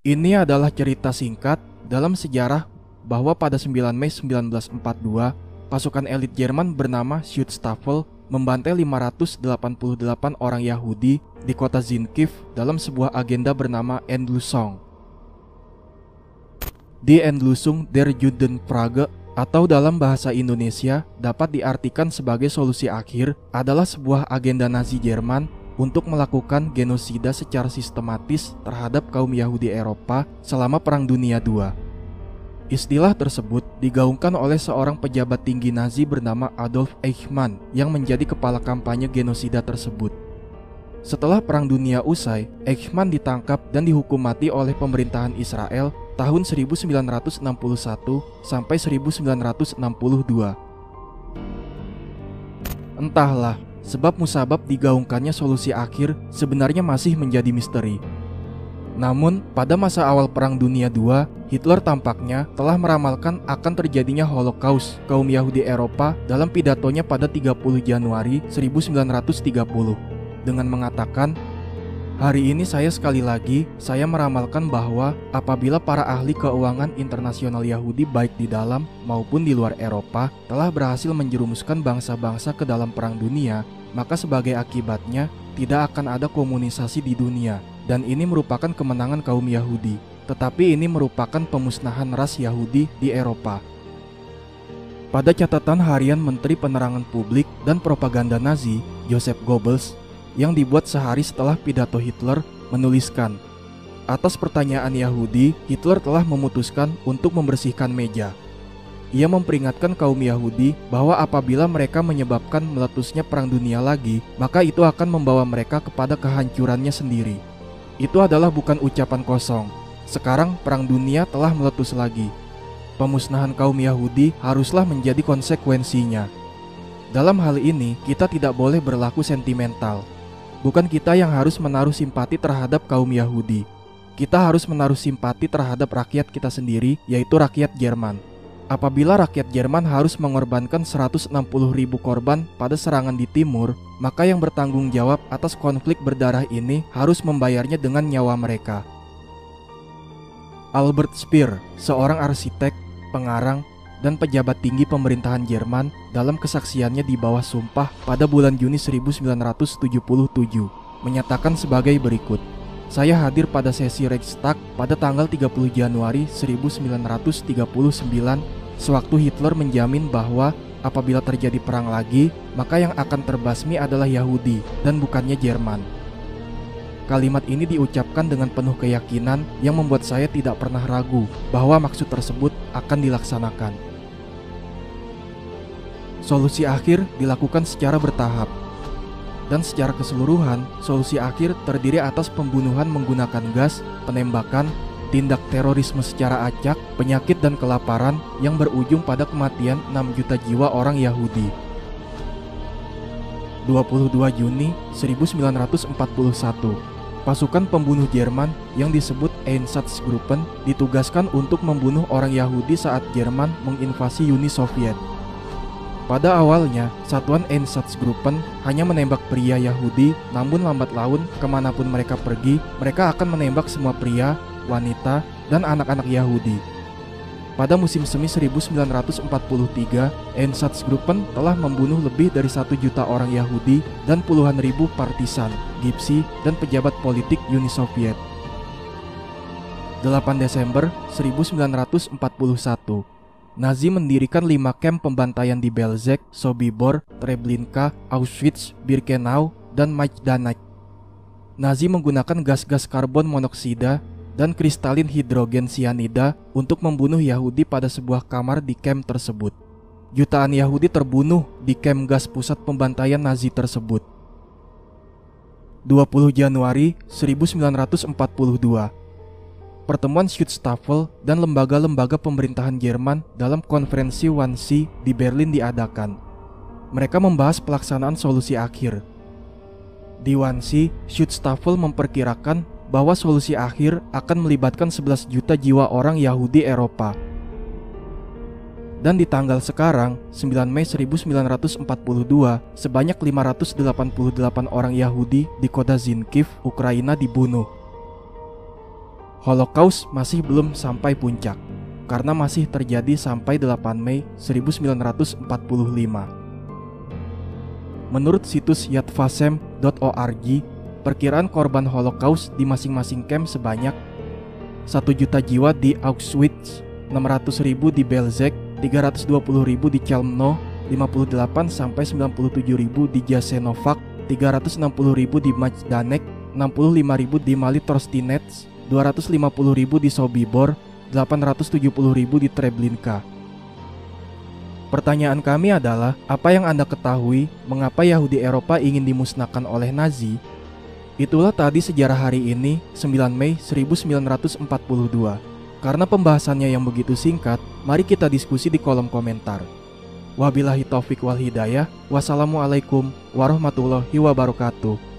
Ini adalah cerita singkat dalam sejarah bahwa pada 9 Mei 1942, pasukan elit Jerman bernama Schutzstaffel membantai 588 orang Yahudi di kota Zinkiv dalam sebuah agenda bernama Endlösung. Die Endlösung der Judenfrage atau dalam bahasa Indonesia dapat diartikan sebagai solusi akhir adalah sebuah agenda Nazi Jerman untuk melakukan genosida secara sistematis terhadap kaum Yahudi Eropa selama Perang Dunia II. Istilah tersebut digaungkan oleh seorang pejabat tinggi Nazi bernama Adolf Eichmann yang menjadi kepala kampanye genosida tersebut. Setelah Perang Dunia usai, Eichmann ditangkap dan dihukum mati oleh pemerintahan Israel tahun 1961 sampai 1962. Entahlah, sebab musabab digaungkannya solusi akhir sebenarnya masih menjadi misteri. Namun, pada masa awal Perang Dunia II, Hitler tampaknya telah meramalkan akan terjadinya Holocaust kaum Yahudi Eropa dalam pidatonya pada 30 Januari 1930 dengan mengatakan, "Hari ini sekali lagi saya meramalkan bahwa apabila para ahli keuangan internasional Yahudi baik di dalam maupun di luar Eropa telah berhasil menjerumuskan bangsa-bangsa ke dalam perang dunia, maka sebagai akibatnya tidak akan ada komunisasi di dunia, dan ini merupakan kemenangan kaum Yahudi, tetapi ini merupakan pemusnahan ras Yahudi di Eropa." Pada catatan harian Menteri Penerangan Publik dan Propaganda Nazi, Joseph Goebbels, yang dibuat sehari setelah pidato Hitler, menuliskan, "Atas pertanyaan Yahudi, Hitler telah memutuskan untuk membersihkan meja." Ia memperingatkan kaum Yahudi bahwa apabila mereka menyebabkan meletusnya Perang Dunia lagi, maka itu akan membawa mereka kepada kehancurannya sendiri. Itu adalah bukan ucapan kosong. Sekarang Perang Dunia telah meletus lagi. Pemusnahan kaum Yahudi haruslah menjadi konsekuensinya. Dalam hal ini, kita tidak boleh berlaku sentimental. Bukan kita yang harus menaruh simpati terhadap kaum Yahudi. Kita harus menaruh simpati terhadap rakyat kita sendiri, yaitu rakyat Jerman. Apabila rakyat Jerman harus mengorbankan 160.000 korban pada serangan di timur, maka yang bertanggung jawab atas konflik berdarah ini harus membayarnya dengan nyawa mereka. Albert Speer, seorang arsitek, pengarang, dan pejabat tinggi pemerintahan Jerman dalam kesaksiannya di bawah sumpah pada bulan Juni 1977, menyatakan sebagai berikut. "Saya hadir pada sesi Reichstag pada tanggal 30 Januari 1939 sewaktu Hitler menjamin bahwa apabila terjadi perang lagi, maka yang akan terbasmi adalah Yahudi dan bukannya Jerman." Kalimat ini diucapkan dengan penuh keyakinan yang membuat saya tidak pernah ragu bahwa maksud tersebut akan dilaksanakan. Solusi akhir dilakukan secara bertahap. Dan secara keseluruhan, solusi akhir terdiri atas pembunuhan menggunakan gas, penembakan, tindak terorisme secara acak, penyakit dan kelaparan yang berujung pada kematian 6 juta jiwa orang Yahudi. 22 Juni 1941, pasukan pembunuh Jerman yang disebut Einsatzgruppen ditugaskan untuk membunuh orang Yahudi saat Jerman menginvasi Uni Soviet. Pada awalnya, satuan Einsatzgruppen hanya menembak pria Yahudi, namun lambat laun kemanapun mereka pergi, mereka akan menembak semua pria, wanita, dan anak-anak Yahudi. Pada musim semi 1943, Einsatzgruppen telah membunuh lebih dari 1 juta orang Yahudi dan puluhan ribu partisan, gipsi, dan pejabat politik Uni Soviet. 8 Desember 1941, Nazi mendirikan 5 kamp pembantaian di Belzec, Sobibor, Treblinka, Auschwitz, Birkenau, dan Majdanek. Nazi menggunakan gas-gas karbon monoksida dan kristalin hidrogen sianida untuk membunuh Yahudi pada sebuah kamar di kamp tersebut. Jutaan Yahudi terbunuh di kamp gas pusat pembantaian Nazi tersebut. 20 Januari 1942, pertemuan Schutzstaffel dan lembaga-lembaga pemerintahan Jerman dalam konferensi Wannsee di Berlin diadakan. Mereka membahas pelaksanaan solusi akhir. Di Wannsee, Schutzstaffel memperkirakan bahwa solusi akhir akan melibatkan 11 juta jiwa orang Yahudi Eropa. Dan di tanggal sekarang, 9 Mei 1942, sebanyak 588 orang Yahudi di kota Zinkiv, Ukraina dibunuh. Holocaust masih belum sampai puncak, karena masih terjadi sampai 8 Mei 1945. Menurut situs yadvasem.org, perkiraan korban Holocaust di masing-masing camp sebanyak 1 juta jiwa di Auschwitz, 600.000 di Belzec, 320.000 di Chelmno, 58-97.000 di Jasenovac, 360.000 di Majdanek, 65.000 di Malitrostinets, 250.000 di Sobibor, 870.000 di Treblinka. Pertanyaan kami adalah, apa yang Anda ketahui mengapa Yahudi Eropa ingin dimusnahkan oleh Nazi? Itulah tadi sejarah hari ini, 9 Mei 1942. Karena pembahasannya yang begitu singkat, mari kita diskusi di kolom komentar. Wabillahi taufik wal hidayah. Wassalamualaikum warahmatullahi wabarakatuh.